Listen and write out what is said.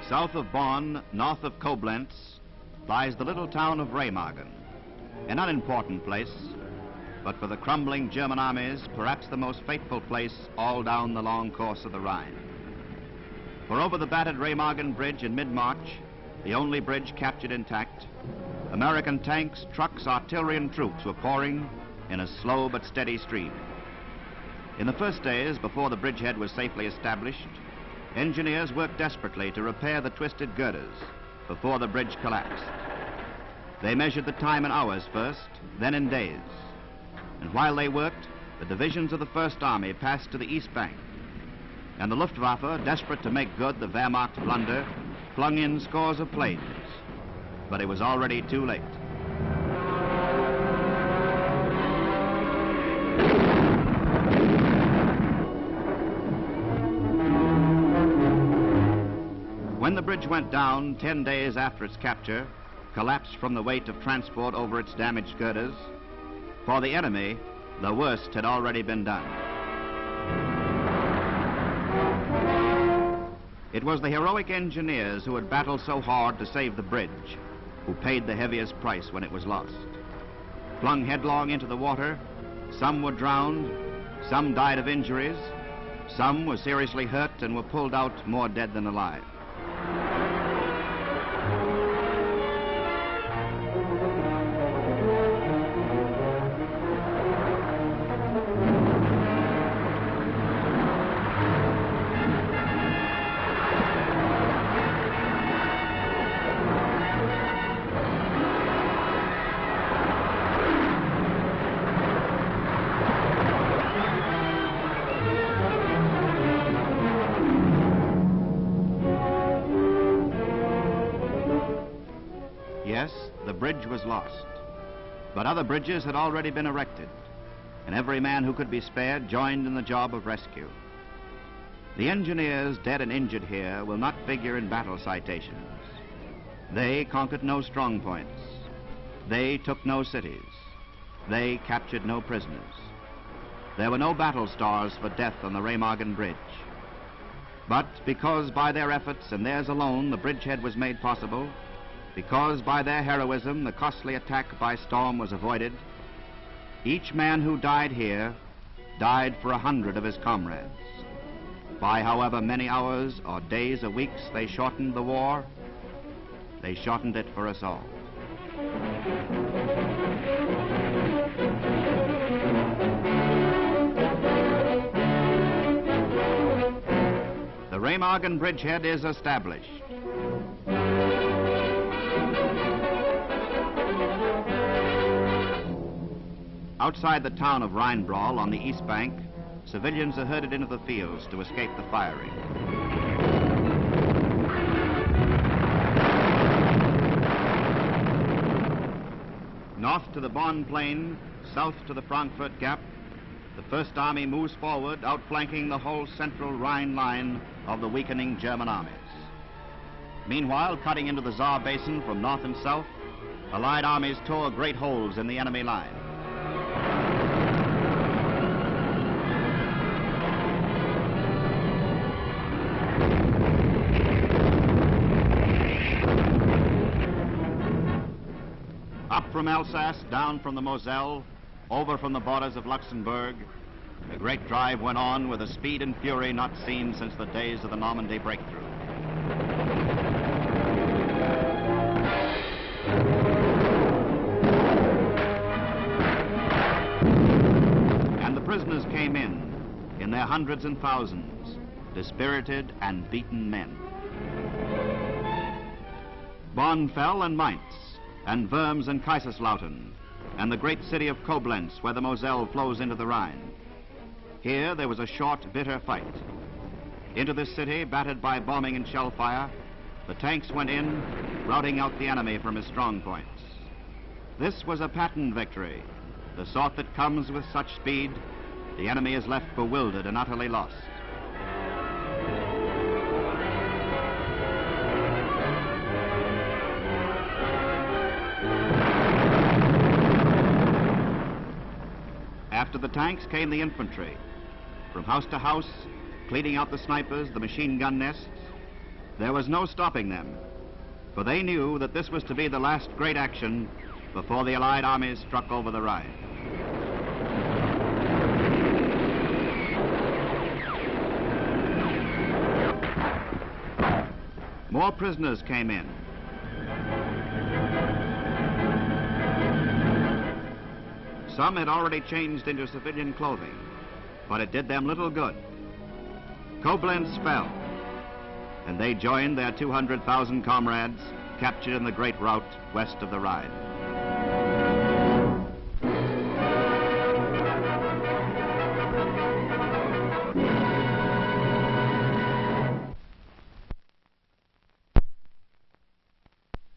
South of Bonn, north of Coblenz, lies the little town of Remagen, an unimportant place, but for the crumbling German armies, perhaps the most fateful place all down the long course of the Rhine. For over the battered Remagen bridge in mid-March, the only bridge captured intact, American tanks, trucks, artillery, and troops were pouring in a slow but steady stream. In the first days, before the bridgehead was safely established, engineers worked desperately to repair the twisted girders before the bridge collapsed. They measured the time in hours first, then in days. And while they worked, the divisions of the First Army passed to the East Bank. And the Luftwaffe, desperate to make good the Wehrmacht's blunder, flung in scores of planes. But it was already too late. When the bridge went down 10 days after its capture, collapsed from the weight of transport over its damaged girders, for the enemy, the worst had already been done. It was the heroic engineers who had battled so hard to save the bridge, who paid the heaviest price when it was lost. Flung headlong into the water, some were drowned, some died of injuries, some were seriously hurt and were pulled out more dead than alive. Yes, the bridge was lost, but other bridges had already been erected, and every man who could be spared joined in the job of rescue. The engineers dead and injured here will not figure in battle citations. They conquered no strong points. They took no cities. They captured no prisoners. There were no battle stars for death on the Remagen Bridge. But because by their efforts and theirs alone the bridgehead was made possible, because by their heroism the costly attack by storm was avoided, each man who died here died for 100 of his comrades. By however many hours or days or weeks they shortened the war, they shortened it for us all. The Remagen bridgehead is established. Outside the town of Rheinbraul on the east bank, civilians are herded into the fields to escape the firing. North to the Bonn Plain, south to the Frankfurt Gap, the First Army moves forward, outflanking the whole central Rhine line of the weakening German armies. Meanwhile, cutting into the Saar Basin from north and south, Allied armies tore great holes in the enemy line. Up from Alsace, down from the Moselle, over from the borders of Luxembourg, the great drive went on with a speed and fury not seen since the days of the Normandy breakthrough. And the prisoners came in their hundreds and thousands, dispirited and beaten men. Bonn fell and Mainz, and Worms and Kaiserslautern, and the great city of Coblenz, where the Moselle flows into the Rhine. Here there was a short, bitter fight. Into this city, battered by bombing and shell fire, the tanks went in, routing out the enemy from his strong points. This was a patent victory, the sort that comes with such speed, the enemy is left bewildered and utterly lost. After the tanks came the infantry, from house to house, cleaning out the snipers, the machine gun nests, There was no stopping them, for they knew that this was to be the last great action before the Allied armies struck over the Rhine. More prisoners came in. Some had already changed into civilian clothing, but it did them little good. Coblenz fell, and they joined their 200,000 comrades captured in the great rout west of the Rhine.